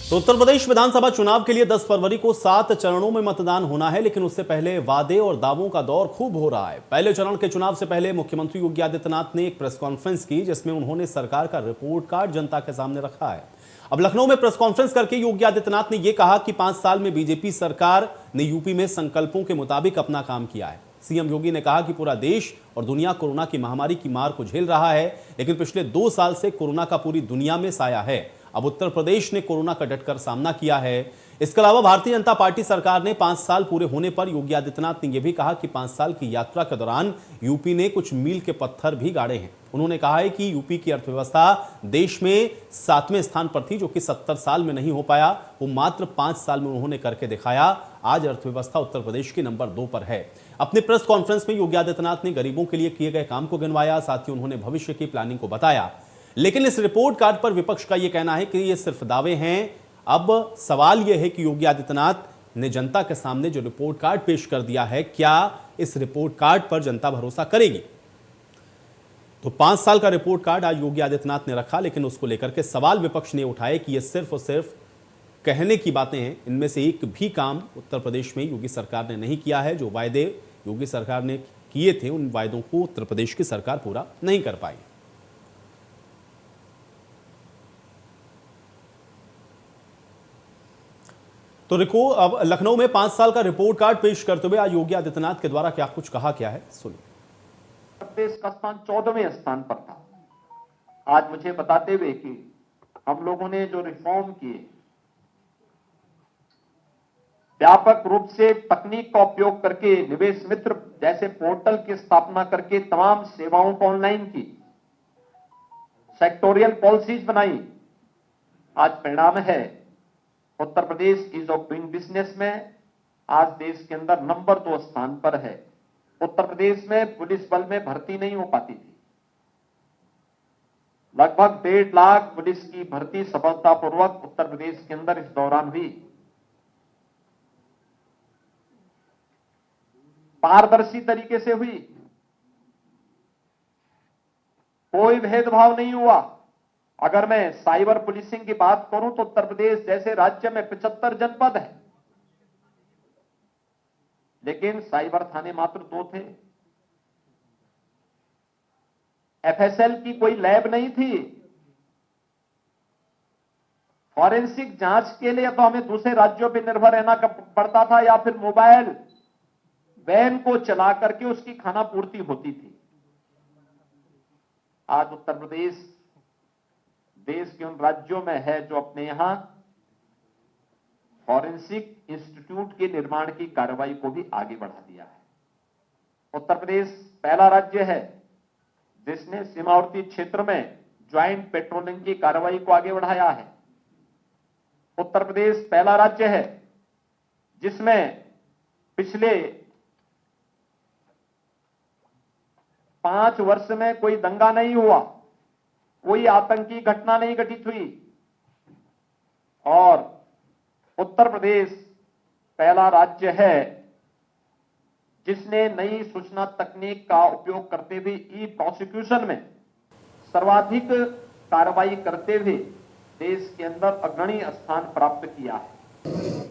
तो उत्तर प्रदेश विधानसभा चुनाव के लिए 10 फरवरी को 7 चरणों में मतदान होना है, लेकिन उससे पहले वादे और दावों का दौर खूब हो रहा है। पहले चरण के चुनाव से पहले मुख्यमंत्री योगी आदित्यनाथ ने एक प्रेस कॉन्फ्रेंस की, जिसमें उन्होंने सरकार का रिपोर्ट कार्ड जनता के सामने रखा है। अब लखनऊ में प्रेस कॉन्फ्रेंस करके योगी आदित्यनाथ ने यह कहा कि 5 साल में बीजेपी सरकार ने यूपी में संकल्पों के मुताबिक अपना काम किया है। सीएम योगी ने कहा कि पूरा देश और दुनिया कोरोना की महामारी की मार को झेल रहा है, लेकिन पिछले 2 साल से कोरोना का पूरी दुनिया में साया है। अब उत्तर प्रदेश ने कोरोना का डटकर सामना किया है। इसके अलावा भारतीय जनता पार्टी सरकार ने 5 साल पूरे होने पर योगी आदित्यनाथ ने यह भी कहा कि 5 साल की यात्रा के दौरान यूपी ने कुछ मील के पत्थर भी गाड़े हैं। उन्होंने कहा है कि यूपी की अर्थव्यवस्था देश में 7वें स्थान पर थी, जो कि 70 साल में नहीं हो पाया, वो मात्र 5 साल में उन्होंने करके दिखाया। आज अर्थव्यवस्था उत्तर प्रदेश की नंबर 2 पर है। अपने प्रेस कॉन्फ्रेंस में योगी आदित्यनाथ ने गरीबों के लिए किए गए काम को गिनवाया, साथ ही उन्होंने भविष्य की प्लानिंग को बताया। लेकिन इस रिपोर्ट कार्ड पर विपक्ष का यह कहना है कि ये सिर्फ दावे हैं। अब सवाल यह है कि योगी आदित्यनाथ ने जनता के सामने जो रिपोर्ट कार्ड पेश कर दिया है, क्या इस रिपोर्ट कार्ड पर जनता भरोसा करेगी? तो 5 साल का रिपोर्ट कार्ड आज योगी आदित्यनाथ ने रखा, लेकिन उसको लेकर के सवाल विपक्ष ने उठाए कि यह सिर्फ और सिर्फ कहने की बातें हैं। इनमें से एक भी काम उत्तर प्रदेश में योगी सरकार ने नहीं किया है। जो वायदे योगी सरकार ने किए थे, उन वायदों को उत्तर प्रदेश की सरकार पूरा नहीं कर पाई। तो रिको अब लखनऊ में 5 साल का रिपोर्ट कार्ड पेश करते हुए आज योगी आदित्यनाथ के द्वारा क्या कुछ कहा क्या है, सुनिए। प्रदेश का स्थान 14वें स्थान पर था। आज मुझे बताते हुए कि हम लोगों ने जो रिफॉर्म किए, व्यापक रूप से तकनीक का उपयोग करके निवेश मित्र जैसे पोर्टल की स्थापना करके तमाम सेवाओं को ऑनलाइन की, सेक्टोरियल पॉलिसीज बनाई। आज परिणाम है Uttar Pradesh ease of doing business में आज देश के अंदर नंबर 2 स्थान पर है। उत्तर प्रदेश में पुलिस बल में भर्ती नहीं हो पाती थी। लगभग 1.5 लाख पुलिस की भर्ती सफलतापूर्वक उत्तर प्रदेश के अंदर इस दौरान हुई। पारदर्शी तरीके से हुई, कोई भेदभाव नहीं हुआ। अगर मैं साइबर पुलिसिंग की बात करूं तो उत्तर प्रदेश जैसे राज्य में 75 जनपद है, लेकिन साइबर थाने मात्र 2 थे। एफएसएल की कोई लैब नहीं थी। फॉरेंसिक जांच के लिए तो हमें दूसरे राज्यों पर निर्भर रहना पड़ता था, या फिर मोबाइल वैन को चला करके उसकी खाना पूर्ति होती थी। आज उत्तर प्रदेश देश के उन राज्यों में है जो अपने यहां फॉरेंसिक इंस्टीट्यूट के निर्माण की कार्रवाई को भी आगे बढ़ा दिया है। उत्तर प्रदेश पहला राज्य है जिसने सीमावर्ती क्षेत्र में ज्वाइंट पेट्रोलिंग की कार्रवाई को आगे बढ़ाया है। उत्तर प्रदेश पहला राज्य है जिसमें पिछले 5 वर्ष में कोई दंगा नहीं हुआ, कोई आतंकी घटना नहीं घटित हुई। और उत्तर प्रदेश पहला राज्य है जिसने नई सूचना तकनीक का उपयोग करते हुए ई प्रोसिक्यूशन में सर्वाधिक कार्रवाई करते हुए देश के अंदर अग्रणी स्थान प्राप्त किया है।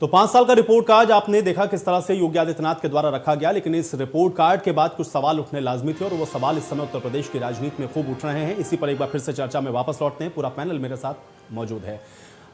तो 5 साल का रिपोर्ट कार्ड आपने देखा किस तरह से योगी आदित्यनाथ के द्वारा रखा गया, लेकिन इस रिपोर्ट कार्ड के बाद कुछ सवाल उठने लाजमी थे और वो सवाल इस समय उत्तर प्रदेश की राजनीति में खूब उठ रहे हैं। इसी पर एक बार फिर से चर्चा में वापस लौटते हैं। पूरा पैनल मेरे साथ मौजूद है।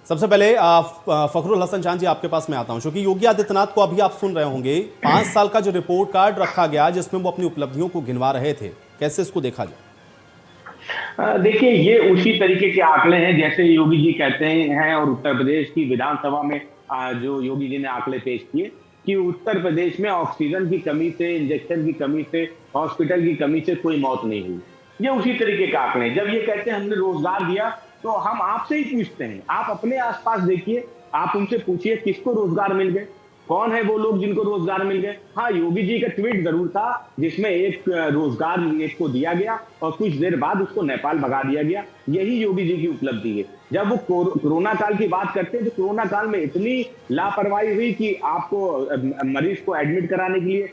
सबसे पहले फखरुल हसन चांद जी, आपके पास मैं आता हूं, क्योंकि योगी आदित्यनाथ को अभी आप सुन रहे होंगे। 5 साल का जो रिपोर्ट कार्ड रखा गया जिसमें वो अपनी उपलब्धियों को गिनवा रहे थे, कैसे इसको देखा जाए? देखिए, ये उसी तरीके के आंकड़े हैं जैसे योगी जी कहते हैं, और उत्तर प्रदेश की विधानसभा में जो योगी जी ने आंकड़े पेश किए कि उत्तर प्रदेश में ऑक्सीजन की कमी से, इंजेक्शन की कमी से, हॉस्पिटल की कमी से कोई मौत नहीं हुई। ये उसी तरीके के आंकड़े। जब ये कहते हैं हमने रोजगार दिया, तो हम आपसे ही पूछते हैं, आप अपने आसपास देखिए, आप उनसे पूछिए किसको रोजगार मिल गए, कौन है वो लोग जिनको रोजगार मिल गए। हाँ, योगी जी का ट्वीट जरूर था जिसमें एक रोजगार एक को दिया गया और कुछ देर बाद उसको नेपाल भगा दिया गया। यही योगी जी की उपलब्धि है। जब वो कोरोना काल की बात करते हैं तो कोरोना काल में इतनी लापरवाही हुई कि आपको मरीज को एडमिट कराने के लिए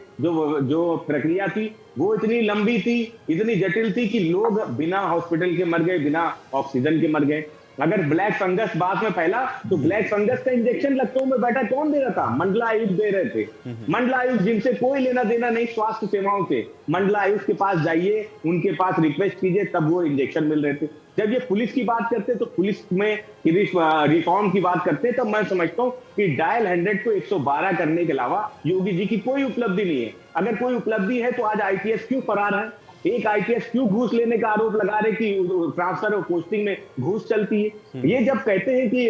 जो प्रक्रिया थी वो इतनी लंबी थी, इतनी जटिल थी कि लोग बिना हॉस्पिटल के मर गए, बिना ऑक्सीजन के मर गए। अगर ब्लैक फंगस बात में फैला तो ब्लैक फंगस का इंजेक्शन लखनऊ में बैठा कौन दे रहा था? मंडलायुक्त दे रहे थे। मंडलायुक्त जिनसे कोई लेना देना नहीं स्वास्थ्य सेवाओं से, मंडलायुक्त के पास जाइए, उनके पास रिक्वेस्ट कीजिए, तब वो इंजेक्शन मिल रहे थे। जब ये पुलिस की बात करते तो पुलिस में रिफॉर्म की बात करते, तब मैं समझता हूँ कि डायल 100 को 112 करने के अलावा योगी जी की कोई उपलब्धि नहीं है। अगर कोई उपलब्धि है तो आज आईपीएस क्यों फरार है? एक आईपीएस क्यों घूस लेने का आरोप लगा रहे कि ट्रांसफर और पोस्टिंग में घूस चलती है? ये जब कहते हैं कि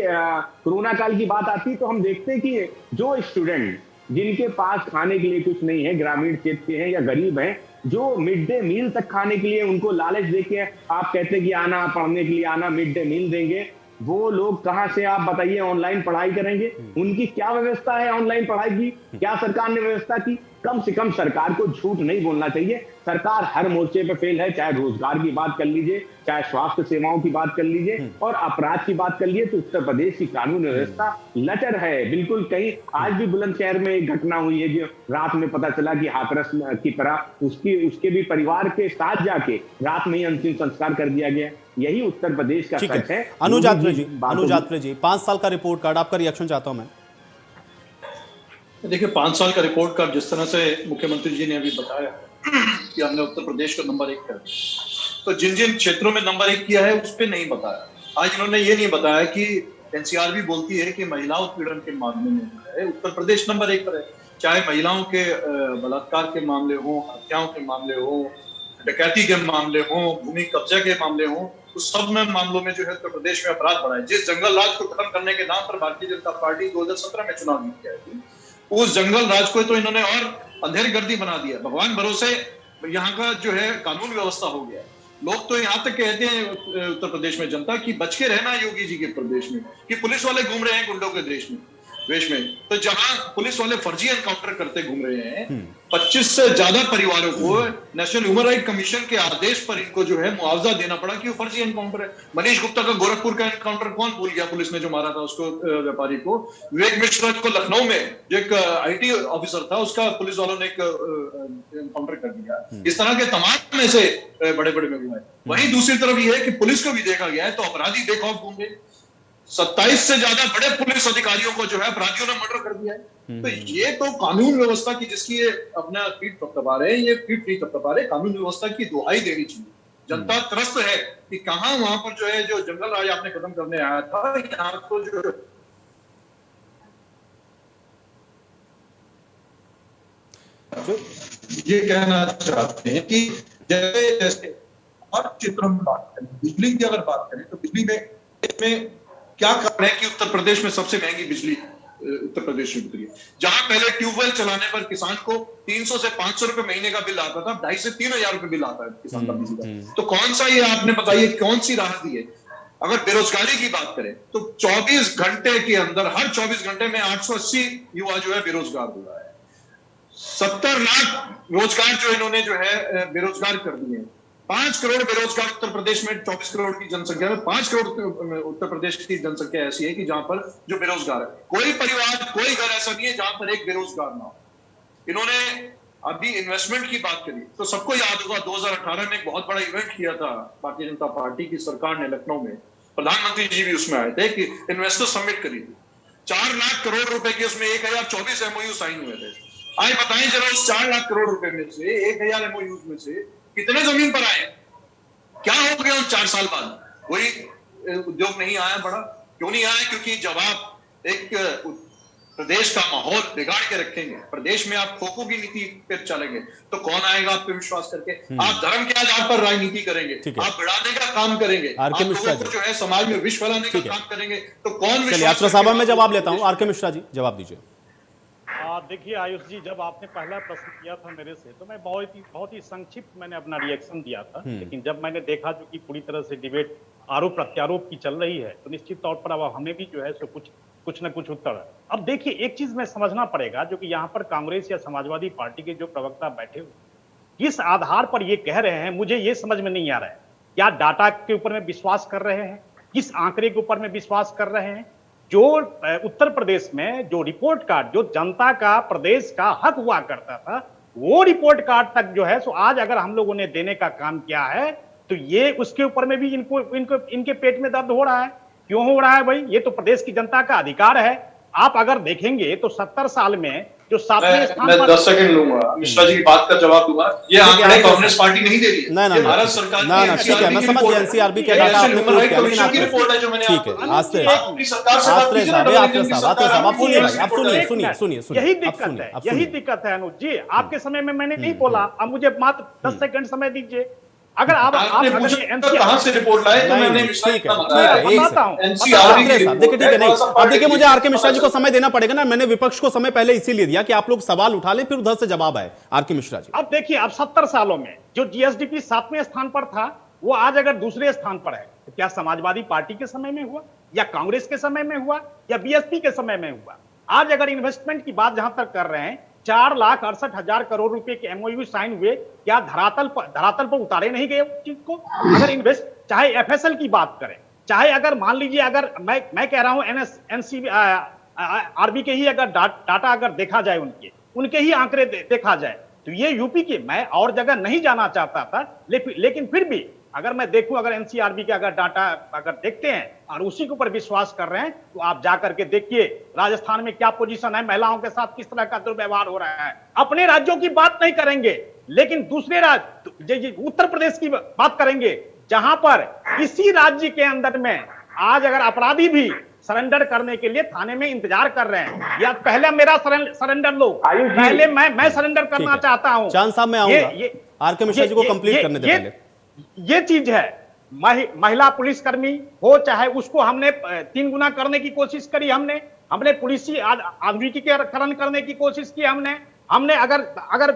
कोरोना काल की बात आती है तो हम देखते हैं कि जो स्टूडेंट जिनके पास खाने के लिए कुछ नहीं है, ग्रामीण क्षेत्र के हैं या गरीब हैं, जो मिड डे मील तक खाने के लिए उनको लालच देके आप कहते हैं कि आना पढ़ने के लिए आना, मिड डे मील देंगे, वो लोग कहां से आप बताइए ऑनलाइन पढ़ाई करेंगे? उनकी क्या व्यवस्था है ऑनलाइन पढ़ाई की? क्या सरकार ने व्यवस्था की? कम से कम सरकार को झूठ नहीं बोलना चाहिए। सरकार हर मोर्चे पे फेल है, चाहे रोजगार की बात कर लीजिए, चाहे स्वास्थ्य सेवाओं की बात कर लीजिए और अपराध की बात कर लीजिए, तो उत्तर प्रदेश की कानून व्यवस्था लचर है बिल्कुल। कहीं आज भी बुलंदशहर में एक घटना हुई है जो रात में पता चला कि हाथरस की तरह उसके भी परिवार के साथ जाके रात में ही अंतिम संस्कार कर दिया गया। यही उत्तर प्रदेश का सच है। अनुज आत्रे जी 5 साल का रिपोर्ट कार्ड, आपका रिएक्शन चाहता हूं मैं। देखिए 5 साल का रिपोर्ट कार्ड जिस तरह से मुख्यमंत्री जी ने अभी बताया कि हमने उत्तर प्रदेश को नंबर 1 कर दिया, तो जिन जिन क्षेत्रों में नंबर 1 किया है उस पर नहीं बताया। आज इन्होंने ये नहीं बताया कि एनसीआर भी बोलती है कि महिला उत्पीड़न के मामले में है उत्तर प्रदेश नंबर 1 पर है। चाहे महिलाओं के बलात्कार के मामले हो, हत्याओं के मामले हो, डकैती के मामले हो, भूमि कब्जा के मामले हो, तो सब में मामलों में जो है उत्तर प्रदेश में अपराध बढ़ा है। जिस जंगल राज को खत्म करने के नाम पर भारतीय जनता पार्टी 2017 में चुनाव जीत के आई थी, उस जंगल राज को तो इन्होंने और अंधेर गर्दी बना दिया। भगवान भरोसे यहाँ का जो है कानून व्यवस्था हो गया। लोग तो यहाँ तक कहते हैं उत्तर प्रदेश में जनता की बच के रहना योगी जी के प्रदेश में, कि पुलिस वाले घूम रहे हैं गुंडों के देश में। तो जहां पुलिस वाले फर्जी एनकाउंटर करते घूम रहे हैं, 25 से ज्यादा परिवारों को नेशनल ह्यूमन राइट कमीशन के आदेश पर इनको जो है मुआवजा देना पड़ा कि वो फर्जी एनकाउंटर है। मनीष गुप्ता का गोरखपुर का एनकाउंटर कौन भूल गया? पुलिस ने जो मारा था उसको, व्यापारी को। विवेक मिश्रा को लखनऊ में जो एक आईटी ऑफिसर था, उसका पुलिस वालों ने एक एनकाउंटर कर दिया। इस तरह के तमाम ऐसे बड़े बड़े में हुए। वहीं दूसरी तरफ ये है कि पुलिस को भी देखा गया है तो अपराधी बेखौफ घूम 27 से ज्यादा बड़े पुलिस अधिकारियों को जो है अपराधियों ने मर्डर कर दिया है। तो ये तो कानून व्यवस्था की जिसकी ये अपना पीठ थपथपा रहे हैं, ये पीठ नहीं थपथपा रहे, कानून व्यवस्था की दुहाई देनी चाहिए। जनता त्रस्त है कि कहां वहां पर जो है जो जंगल राज आपने खत्म करने आया था, यहाँ तो जो ये कहना चाहते हैं कि जैसे और क्षेत्रों में बात करें, बिजली की अगर बात करें तो बिजली में क्या कारण है कि उत्तर प्रदेश में सबसे महंगी बिजली उत्तर प्रदेश में उतरी है। जहां पहले ट्यूबवेल चलाने पर किसान को 300 से 500 रुपए महीने का बिल आता था, 2,500 से 3,000 रुपए बिल आता है किसान का बिजली का। तो कौन सा ये आपने बताइए कौन सी राहत दी है? अगर बेरोजगारी की बात करें तो 24 घंटे के अंदर हर 24 घंटे में 880 युवा जो है बेरोजगार हुआ है। 70 लाख रोजगार जो इन्होंने जो है बेरोजगार कर दिए हैं। 5 करोड़ बेरोजगार उत्तर प्रदेश में, 24 करोड़ की जनसंख्या में 5 करोड़ उत्तर प्रदेश की जनसंख्या ऐसी है कि जहां पर जो बेरोजगार है, कोई परिवार कोई घर ऐसा नहीं है जहां पर एक बेरोजगार ना हो। इन्होंने अभी इन्वेस्टमेंट की बात करी तो सबको याद होगा 2018 में एक बहुत बड़ा इवेंट किया था भारतीय जनता पार्टी की सरकार ने लखनऊ में, प्रधानमंत्री जी भी उसमें आए थे कि इन्वेस्टर समिट करी थी। 4 लाख करोड़ रुपए के उसमें 1024 एमओयू साइन हुए थे। आज बताएं जरा इस 4 लाख करोड़ रुपए में से 1000 एमओयू में से कितने जमीन पर आए? क्या हो गया उन 4 साल बाद? कोई उद्योग नहीं आया बड़ा। क्यों नहीं आया? क्योंकि जब आप एक प्रदेश का माहौल बिगाड़ के रखेंगे, प्रदेश में आप खोखो की नीति पे चलेंगे, तो कौन आएगा आप पे विश्वास करके? आप धर्म के आधार पर राजनीति करेंगे, आप बिगाड़ने का काम करेंगे, आप लोगों को जो है समाज में विष फैलाने का काम करेंगे, तो कौन? यात्रा साहब मैं जवाब लेता हूं। आर के मिश्रा जी जवाब दीजिए। देखिए आयुष जी, जब आपने पहला प्रश्न किया था मेरे से तो मैं बहुत ही संक्षिप्त मैंने अपना रिएक्शन दिया था, लेकिन जब मैंने देखा जो कि पूरी तरह से डिबेट आरोप प्रत्यारोप की चल रही है तो निश्चित तौर पर अब हमें भी जो है सो कुछ न कुछ उत्तर है। अब देखिए एक चीज में समझना पड़ेगा, जो कि यहाँ पर कांग्रेस या समाजवादी पार्टी के जो प्रवक्ता बैठे हुए किस आधार पर ये कह रहे हैं, मुझे ये समझ में नहीं आ रहा है। क्या डाटा के ऊपर में विश्वास कर रहे हैं? किस आंकड़े के ऊपर में विश्वास कर रहे हैं? जो उत्तर प्रदेश में जो रिपोर्ट कार्ड जो जनता का प्रदेश का हक हुआ करता था, वो रिपोर्ट कार्ड तक जो है सो आज अगर हम लोगों ने देने का काम किया है तो ये उसके ऊपर में भी इनके पेट में दर्द हो रहा है। क्यों हो रहा है भाई? ये तो प्रदेश की जनता का अधिकार है। आप अगर देखेंगे तो 70 साल में जो 7वें स्थान मैं पर 10 सेकंड लूंगा, मिश्रा जी की बात का जवाब दूंगा। ये आंकड़े कांग्रेस पार्टी नहीं दे रही है, ना ना ये ना भारत सरकार की ना ठीक है, मैं समझ गया एनसीआरबी के डाटा आपने कोट किया, लेकिन की रिपोर्ट है जो मैंने ठीक आपको है, दी। आस्ते अपनी सरकार से बात कीजिए ना, साहब, डबल आत्रे इंजन की साहब, सरकार आप सुनिए भाई, आप सुनिए एक सुनिए मिनट। सुनिए सुनिए, यही आप दिक्कत सुनिए, है, आप यही सुनिए। दिक्कत है अनुज जी। आपके समय में मैंने नहीं बोला, अब मुझे मात्र 10 सेकंड समय दीजिए। अगर आप आपने अगर पूछा ये कहां से रिपोर्ट लाए, तो नहीं मैंने नहीं, मिश्रा जी ठीक है का ठीक बताया है, एक बताता हूं, एनसीआरबी की आत्रे साहब देखिए, रिपोर्ट ठीक है, नहीं, थोड़ा सा अब पढ़ देखिए, मुझे लीजिए, आरके मिश्रा जी को पता समय देना पड़ेगा ना। मैंने विपक्ष को समय पहले इसीलिए दिया कि आप लोग सवाल उठा लें, फिर उधर से जवाब आए। आरके मिश्रा जी, अब देखिए, अब 70 सालों में जो जीएसडीपी 7वें स्थान पर था, वो आज अगर दूसरे स्थान पर है, तो क्या समाजवादी पार्टी के समय में हुआ, या कांग्रेस के समय में हुआ, या बीएसपी के समय में हुआ? आज अगर इन्वेस्टमेंट की बात जहां तक कर रहे हैं, 4,68,000 करोड़ रुपए के एमओयू साइन हुए, क्या धरातल पर उतारे नहीं गए उस चीज को? अगर इन्वेस्ट, चाहे एफएसएल की बात करें, चाहे अगर मान लीजिए, अगर मैं कह रहा हूं एनसी आरबी के ही अगर डाटा अगर देखा जाए, उनके ही आंकड़े देखा जाए, तो ये यूपी के, मैं और जगह नहीं जाना चाहता था, लेकिन फिर भी अगर मैं देखूं, अगर एनसीआरबी के अगर डाटा अगर देखते हैं और उसी के ऊपर विश्वास कर रहे हैं, तो आप जाकर के देखिए राजस्थान में क्या पोजीशन है, महिलाओं के साथ किस तरह का दुर्व्यवहार हो रहा है। अपने राज्यों की बात नहीं करेंगे, लेकिन दूसरे राज्य, उत्तर प्रदेश की बात करेंगे, जहां पर इसी राज्य के अंदर में आज अगर अपराधी भी सरेंडर करने के लिए थाने में इंतजार कर रहे हैं, या पहले मेरा सरेंडर लो, पहले मैं सरेंडर करना चाहता हूं। चांद साहब, मैं आऊंगा, आरके मिश्रा जी को कंप्लीट करने दे पहले। ये चीज है, महिला पुलिसकर्मी हो, चाहे उसको हमने 3 गुना करने की कोशिश करी, हमने पुलिसी आधुनिकीकरण करने की कोशिश की, हमने अगर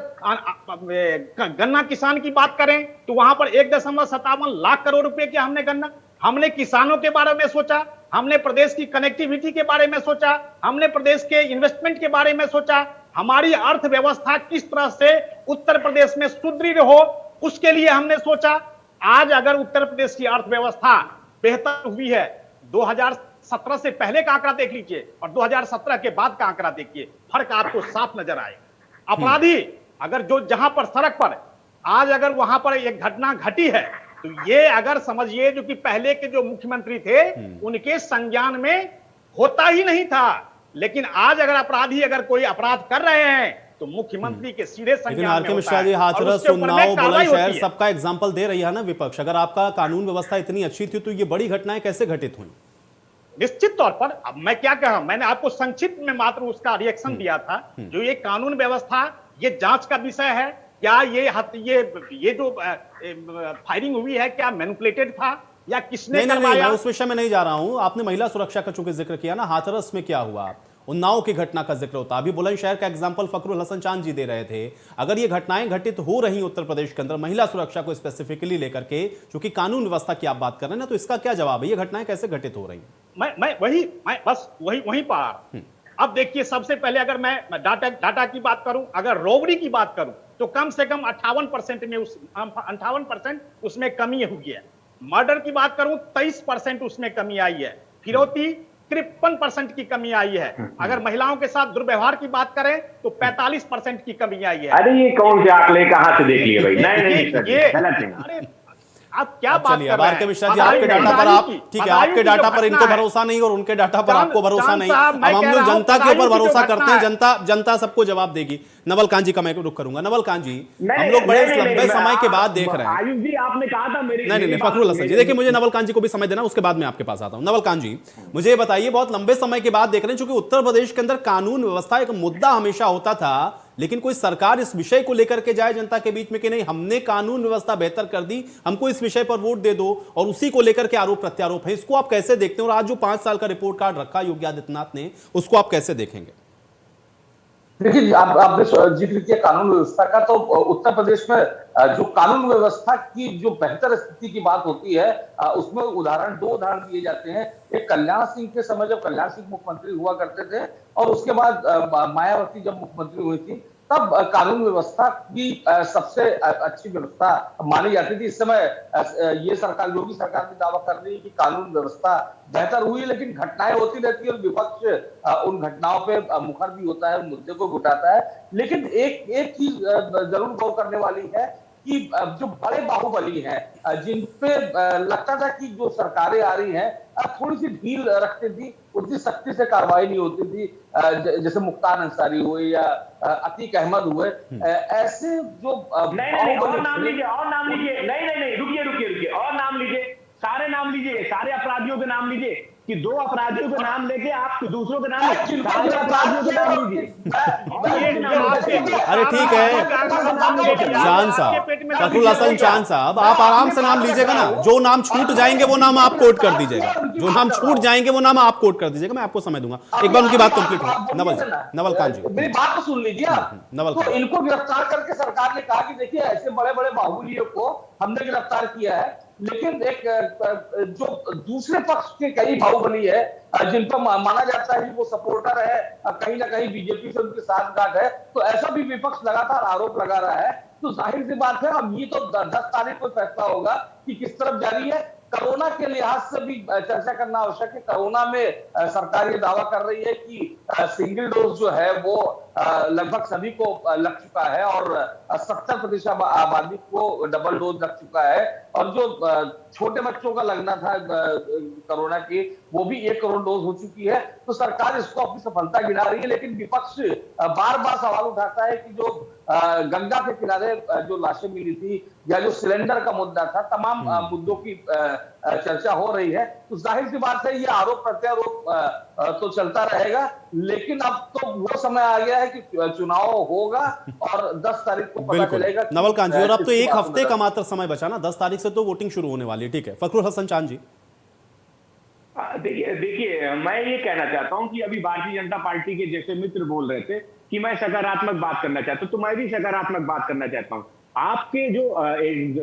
गन्ना किसान की बात करें, तो वहां पर 1.57 लाख करोड़ रुपए के हमने किसानों के बारे में सोचा, हमने प्रदेश की कनेक्टिविटी के बारे में सोचा, हमने प्रदेश के इन्वेस्टमेंट के बारे में सोचा, हमारी अर्थव्यवस्था किस तरह से उत्तर प्रदेश में सुदृढ़ हो, उसके लिए हमने सोचा। आज अगर उत्तर प्रदेश की अर्थव्यवस्था बेहतर हुई है, 2017 से पहले का आंकड़ा देख लीजिए और 2017 के बाद का आंकड़ा देखिए, फर्क आपको साफ नजर आएगा। अपराधी अगर जो जहां पर सड़क पर आज अगर वहां पर एक घटना घटी है, तो ये अगर समझिए जो कि पहले के जो मुख्यमंत्री थे, उनके संज्ञान में होता ही नहीं था। लेकिन आज अगर अपराधी अगर कोई अपराध कर रहे हैं, तो मुख्यमंत्री के सीधे संज्ञान में आरके मिश्रा जी, हाथरस, उन्नाव, बुलंदशहर सबका एग्जाम्पल दे रही है ना विपक्ष। अगर आपका कानून व्यवस्था इतनी अच्छी थी, तो ये बड़ी घटनाएं कैसे घटित हुई? निश्चित तौर पर, अब मैं क्या कहा, मैंने आपको संक्षिप्त में मात्र उसका रिएक्शन दिया था। जो ये कानून व्यवस्था, ये जांच का विषय है। क्या ये जो फायरिंग हुई है, क्या मैनिपुलेटेड था या किसने करवाया? मैं उस विषय में नहीं जा रहा हूं। आपने महिला सुरक्षा का चूंकि जिक्र किया ना, हाथरस में क्या हुआ, उन्नाव की घटना का जिक्र होता, अभी बुलंदशहर का एग्जाम्पल फखरुल हसन चांद जी दे रहे थे। अगर ये घटनाएं घटित हो रही उत्तर प्रदेश के अंदर महिला सुरक्षा को स्पेसिफिकली लेकर के, क्योंकि कानून व्यवस्था की आप बात कर रहे हैं ना, तो इसका क्या जवाब है? ये घटनाएं कैसे घटित हो रही? मैं बस वही पार। अब देखिए, सबसे पहले अगर मैं डाटा की बात करूं, अगर रॉबरी की बात करूं, तो कम से कम 58% में 58% उसमें कमी हुई है। मर्डर की बात करूं, 23% उसमें कमी आई है। फिरौती 53% की कमी आई है। अगर महिलाओं के साथ दुर्व्यवहार की बात करें, तो 45% की कमी आई है। अरे ये कौन से आंकड़े कहां से देख लिए भाई? नहीं, गलत है। अरे आप क्या बात कर रहे हैं? आरके मिश्रा जी, आपके डाटा पर आप, ठीक है, आपके डाटा पर इनको भरोसा नहीं और उनके डाटा पर आपको भरोसा नहीं। अब हम लोग जनता के ऊपर भरोसा करते हैं, जनता सबको जवाब देगी। नवल कांत जी का मैं रुख करूंगा। नवल कांत जी, हम लोग बड़े लंबे समय के बाद देख रहे हैं। आयुष जी, आपने कहा था मेरी नहीं, फखरुल हसन जी, देखिए, मुझे नवल कांत जी को भी समय देना, उसके बाद मैं आपके पास आता हूं। नवल कांत जी, मुझे बताइए, बहुत लंबे समय के बाद देख रहे हैं, क्योंकि उत्तर प्रदेश के अंदर कानून व्यवस्था एक मुद्दा हमेशा होता था, लेकिन कोई सरकार इस विषय को लेकर के जाए जनता के बीच में कि नहीं, हमने कानून व्यवस्था बेहतर कर दी, हमको इस विषय पर वोट दे दो, और उसी को लेकर के आरोप प्रत्यारोप है। इसको आप कैसे देखते हैं? और आज जो 5 साल का रिपोर्ट कार्ड रखा योगी आदित्यनाथ ने, उसको आप कैसे देखेंगे? देखिए, आपने जिक्र किया कानून व्यवस्था का, तो उत्तर प्रदेश में जो कानून व्यवस्था की जो बेहतर स्थिति की बात होती है, उसमें दो उदाहरण दिए जाते हैं। एक कल्याण सिंह के समय, जब कल्याण सिंह मुख्यमंत्री हुआ करते थे, और उसके बाद मायावती जब मुख्यमंत्री हुई थी, तब कानून व्यवस्था की सबसे अच्छी व्यवस्था मानी जाती थी। इस समय ये सरकार, योगी सरकार भी दावा कर रही है कि कानून व्यवस्था बेहतर हुई, लेकिन घटनाएं होती रहती है और विपक्ष उन घटनाओं पे मुखर भी होता है, मुद्दे को उठाता है। लेकिन एक चीज जरूर गौर करने वाली है कि जो बड़े बाहुबली हैं, जिन पे लगता था कि जो सरकारें आ रही हैं थोड़ी सी ढील रखती थी, उतनी सख्ती से कार्रवाई नहीं होती थी, जैसे मुख्तार अंसारी हुए या अतीक अहमद हुए, ऐसे जो नहीं, और नाम लीजिए, और नाम लीजिए, नहीं, रुकिए, और नाम लीजिए, सारे नाम लीजिए, सारे अपराधियों के नाम लीजिए, कि 2 अपराधियों के नाम लेके आप दूसरों के नाम, सारे अपराधियों के नाम लीजिए। अरे ठीक है चांद साहब, फखरुल हसन चांद साहब, आप आराम से नाम लीजिएगा ना, जो नाम छूट जाएंगे वो नाम आप कोट कर दीजिएगा, जो नाम छूट जाएंगे वो नाम आप कोट कर दीजिएगा, मैं आपको समय दूंगा, एक बार उनकी बात कंप्लीट हो। नवल खान जी, मेरी बात तो सुन लीजिए आप। तो इनको गिरफ्तार करके सरकार ने कहा कि देखिए ऐसे बड़े बड़े बाहुबलियों को हमने गिरफ्तार किया है, लेकिन एक जो दूसरे पक्ष के कई बाहुबली है जिन पर माना जाता है कि वो सपोर्टर है, कहीं ना कहीं बीजेपी से उनके साथ गांठ है, तो ऐसा भी विपक्ष लगातार आरोप लगा रहा है। तो जाहिर सी बात है अब ये तो 10 तारीख को फैसला होगा कि किस तरफ जारी है। कोरोना के लिहाज से भी चर्चा करना आवश्यक है। कोरोना में सरकार ये दावा कर रही है कि सिंगल डोज जो है वो लगभग सभी को लग चुका है और 70% आबादी को डबल डोज लग चुका है, और जो छोटे बच्चों का लगना था कोरोना की, वो भी 1 करोड़ डोज हो चुकी है। तो सरकार इसको अपनी सफलता गिना रही है, लेकिन विपक्ष बार बार सवाल उठाता है कि जो गंगा के किनारे जो लाशें मिली थी या जो सिलेंडर का मुद्दा था, तमाम मुद्दों की चर्चा हो रही है। तो जाहिर सी बात है ये आरोप प्रत्यारोप तो चलता रहेगा, लेकिन अब तो वो समय आ गया है कि चुनाव होगा और 10 तारीख को पता चलेगा। नवल खान जी, और अब तो 1 हफ्ते का मात्र समय बचा ना, 10 तारीख से तो वोटिंग शुरू होने वाली है। ठीक है, फखरुल हसन चांद जी। देखिए मैं ये कहना चाहता हूं कि अभी भारतीय जनता पार्टी के जैसे मित्र बोल रहे थे कि मैं सकारात्मक बात करना चाहता हूं, तो मैं भी सकारात्मक बात करना चाहता हूं। आपके जो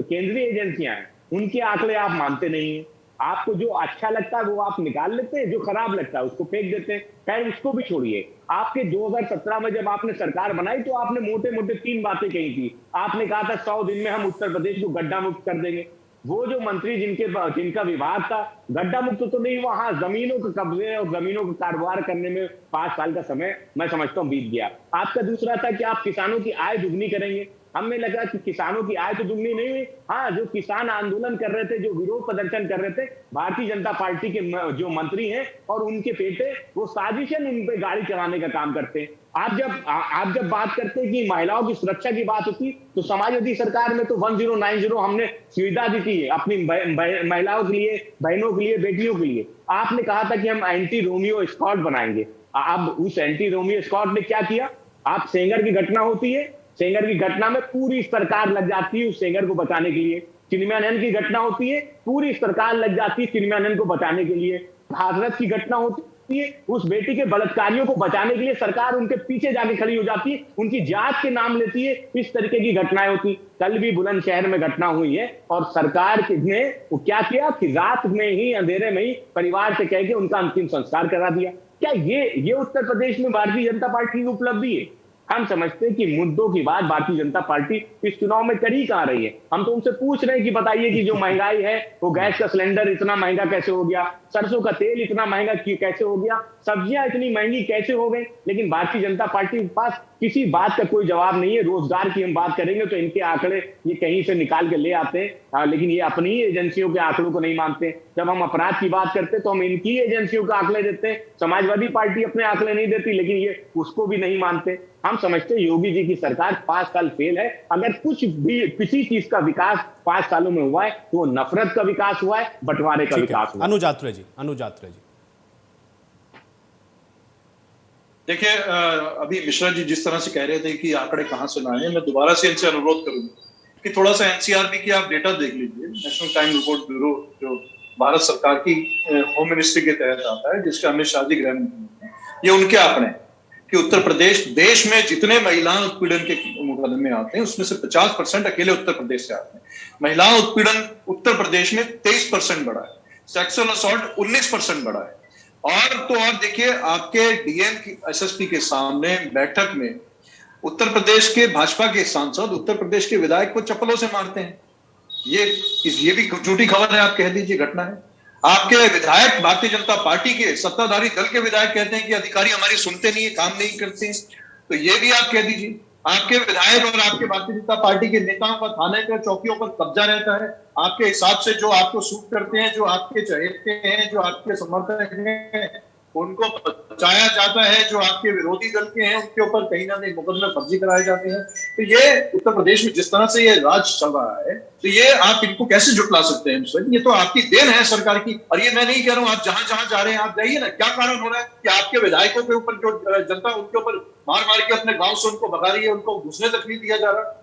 केंद्रीय एजेंसियां हैं उनके आंकड़े आप मानते नहीं है, आपको जो अच्छा लगता है वो आप निकाल लेते हैं, जो खराब लगता है उसको फेंक देते हैं। खैर उसको भी छोड़िए, आपके 2017 में जब आपने सरकार बनाई तो आपने मोटे मोटे 3 बातें कही थी। आपने कहा था 100 दिन में हम उत्तर प्रदेश को गड्ढा मुक्त कर देंगे। वो जो मंत्री जिनका विभाग था गड्ढा मुक्त तो नहीं, वहां जमीनों के कब्जे और जमीनों का कारोबार करने में 5 साल का समय मैं समझता हूं बीत गया। आपका दूसरा था कि आप किसानों की आय दुगनी करेंगे। हमें लगा कि किसानों की आय तो दुगनी नहीं हुई, हाँ जो किसान आंदोलन कर रहे थे, जो विरोध प्रदर्शन कर रहे थे, भारतीय जनता पार्टी के जो मंत्री हैं और उनके बेटे वो साजिशन उन पे गाड़ी चलाने का काम करते हैं। आप जब बात करते हैं कि महिलाओं की सुरक्षा की बात होती तो समाजवादी सरकार में तो 1090 हमने सुविधा दी थी अपनी महिलाओं के लिए, बहनों के लिए, बेटियों के लिए। आपने कहा था कि हम एंटी रोमियो स्क्वाड बनाएंगे। अब उस एंटी रोमियो स्क्वाड ने क्या किया? आप सेंगर की घटना होती है, सेंगर की घटना में पूरी सरकार लग जाती है उस सेंगर को बचाने के लिए। चिन्मयानंद की घटना होती है, पूरी सरकार लग जाती है चिन्मयानंद को बचाने के लिए। हाथरस की घटना होती है, उस बेटी के बलात्कारियों को बचाने के लिए सरकार उनके पीछे जाके खड़ी हो जाती है, उनकी जांच के नाम लेती है। इस तरीके की घटनाएं होती। कल भी बुलंदशहर में घटना हुई है और सरकार ने वो क्या किया कि रात में ही, अंधेरे में ही परिवार से कह के उनका अंतिम संस्कार करा दिया। क्या ये उत्तर प्रदेश में भारतीय जनता पार्टी की उपलब्धि है? हम समझते हैं कि मुद्दों की बात भारतीय जनता पार्टी इस चुनाव में कर ही कहां रही है। हम तो उनसे पूछ रहे हैं कि बताइए कि जो महंगाई है, वो गैस का सिलेंडर इतना महंगा कैसे हो गया, सरसों का तेल इतना महंगा कैसे हो गया, सब्जियां इतनी महंगी कैसे हो गई। लेकिन भारतीय जनता पार्टी के पास किसी बात का कोई जवाब नहीं है। रोजगार की हम बात करेंगे तो इनके आंकड़े ये कहीं से निकाल के ले आते हैं, लेकिन ये अपनी ही एजेंसियों के आंकड़ों को नहीं मानते। जब हम अपराध की बात करते हैं तो हम इनकी एजेंसियों के आंकड़े देते हैं। समाजवादी पार्टी अपने आंकड़े नहीं देती, लेकिन ये उसको भी नहीं मानते। हम समझते हैं योगी जी की सरकार 5 साल फेल है। अगर कुछ भी किसी चीज का विकास 5 सालों में हुआ है तो नफरत का विकास हुआ है, बंटवारे का विकास हुआ है। अनुज आत्रे जी। देखिए, अभी मिश्रा जी जिस तरह से कह रहे थे कि आंकड़े कहां से लाए, मैं दोबारा से इनसे अनुरोध करूंगा कि थोड़ा सा एनसीआरबी की आप डेटा देख लीजिए। नेशनल क्राइम रिपोर्ट ब्यूरो जो भारत सरकार की होम मिनिस्ट्री के तहत आता है, जिसका अमित शाह जी गृह मंत्री, ये उनके आंकड़े कि उत्तर प्रदेश देश में जितने महिला उत्पीड़न के मुकदमे आते हैं उसमें से 50% अकेले उत्तर प्रदेश से आते हैं। महिला उत्पीड़न उत्तर प्रदेश में 23% बढ़ा है, सेक्सुअल असॉल्ट 19% बढ़ा है। और देखिए, आपके डीएम की एसएसपी के सामने बैठक में उत्तर प्रदेश के भाजपा के सांसद उत्तर प्रदेश के विधायक को चप्पलों से मारते हैं। ये भी झूठी खबर है, आप कह दीजिए घटना है। आपके विधायक भारतीय जनता पार्टी के सत्ताधारी दल के विधायक कहते हैं कि अधिकारी हमारी सुनते नहीं है, काम नहीं करते हैं, तो ये भी आप कह दीजिए। आपके विधायक और आपके भारतीय जनता पार्टी के नेताओं का थाने के चौकियों पर कब्जा रहता है। आपके हिसाब से जो आपको सूट करते हैं, जो आपके चहेते हैं, जो आपके समर्थक हैं, उनको बचाया जाता है। जो आपके विरोधी दल के हैं उनके ऊपर कहीं ना कहीं मुकदमे फर्जी कराए जाते हैं। तो ये उत्तर प्रदेश में जिस तरह से ये राज चल रहा है, तो ये आप इनको कैसे जुटला सकते हैं? ये तो आपकी देन है सरकार की। और ये मैं नहीं कह रहा हूं, आप जहां जहां जा रहे हैं आप जाइए ना। क्या कारण हो रहा है कि आपके विधायकों के ऊपर जो जनता उनके ऊपर मार मार के अपने गांव से उनको भगा रही है, उनको घुसने तक नहीं दिया जा रहा?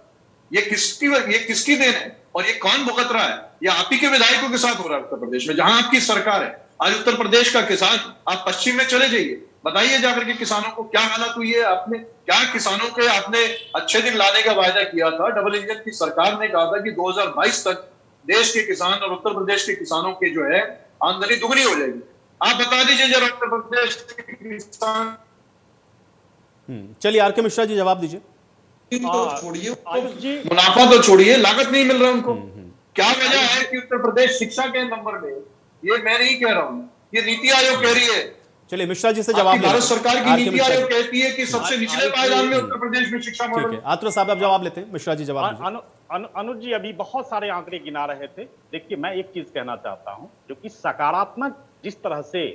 ये किसकी देन है और ये कौन भुगत रहा है? ये आप ही के विधायकों के साथ हो रहा है उत्तर प्रदेश में, जहां आपकी सरकार है। आज उत्तर प्रदेश का किसान, आप पश्चिम में चले जाइए, बताइए जाकर के किसानों को क्या हालत हुई है। आपने क्या किसानों के आपने अच्छे दिन लाने का वायदा किया था। डबल इंजन की सरकार ने कहा था कि 2022 तक देश के किसान और उत्तर प्रदेश के किसानों के जो है आमदनी दुगनी हो जाएगी। आप बता दीजिए जरा उत्तर प्रदेश के किसान। चलिए आर के मिश्रा जी जवाब दीजिए। छोड़िए, आयुष जी, मुनाफा तो छोड़िए, लागत नहीं मिल रहा उनको। क्या वजह है कि उत्तर प्रदेश शिक्षा के नंबर में, ये मैं नहीं कह रहा हूं, ये नीति आयोग कह रही है। चलिए मिश्रा जी से जवाब भारत सरकार की नीति मिश्रा आयोग कहती है कि सबसे निचले पायदान में उत्तर प्रदेश में शिक्षा ठीक मॉडल। है, आतुर साहब आप जवाब लेते हैं, मिश्रा जी जवाब दीजिए। अनुज जी अभी बहुत सारे आंकड़े गिना रहे थे। देखिए मैं एक चीज कहना चाहता हूं, जो कि सकारात्मक जिस तरह से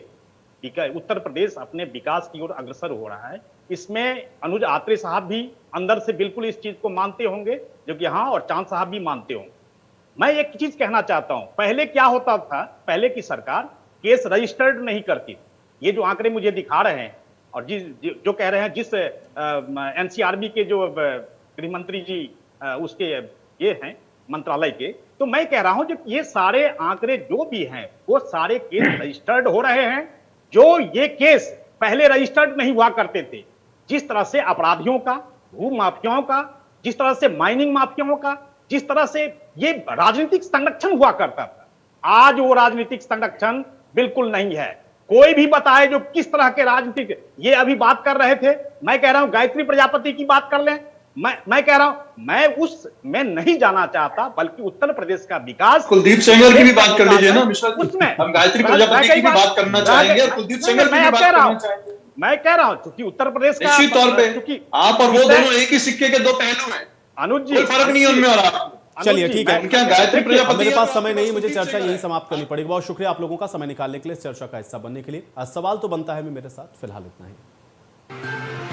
उत्तर प्रदेश अपने विकास की ओर अग्रसर हो रहा है, इसमें अनुज आत्रे साहब भी अंदर से बिल्कुल इस चीज को मानते होंगे, जो कि हाँ, और चांद साहब भी मानते होंगे। मैं एक चीज कहना चाहता हूं, पहले क्या होता था, पहले की सरकार केस रजिस्टर्ड नहीं करती। ये जो आंकड़े मुझे दिखा रहे हैं और जो कह रहे हैं, जिस एनसीआरबी के जो गृह मंत्री जी उसके ये हैं मंत्रालय के, तो मैं कह रहा हूं जो ये सारे आंकड़े जो भी हैं वो सारे केस रजिस्टर्ड हो रहे हैं। जो ये केस पहले रजिस्टर्ड नहीं हुआ करते थे, जिस तरह से अपराधियों का, भू माफियाओं का, जिस तरह से माइनिंग माफियाओं का, जिस तरह से ये राजनीतिक संरक्षण हुआ करता था, आज वो राजनीतिक संरक्षण बिल्कुल नहीं है। कोई भी बताए जो किस तरह के राजनीतिक, ये अभी बात कर रहे थे, मैं कह रहा हूं गायत्री प्रजापति की बात कर लें। मैं कह रहा हूं, मैं नहीं जाना चाहता, बल्कि उत्तर प्रदेश का विकास। कुलदीप सेंगर की भी बात कर लीजिए ना मिश्रा जी। उसमें हम गायत्री प्रजापति की भी बात करना चाहेंगे और कुलदीप सेंगर की भी बात करना चाहेंगे। मैं कह रहा हूं क्योंकि उत्तर प्रदेश का निश्चित तौर पे आप और वो दोनों एक ही सिक्के के दो पहलू हैं। अनुज जी, कोई फर्क नहीं है उनमें और आप। चलिए ठीक है, क्या गायत्री प्रजापति, मेरे पास समय नहीं, मुझे चर्चा यही समाप्त करनी पड़ेगी। बहुत शुक्रिया आप लोगों का समय निकालने के लिए, चर्चा का हिस्सा बनने के लिए। सवाल तो बनता है मेरे साथ, फिलहाल इतना ही।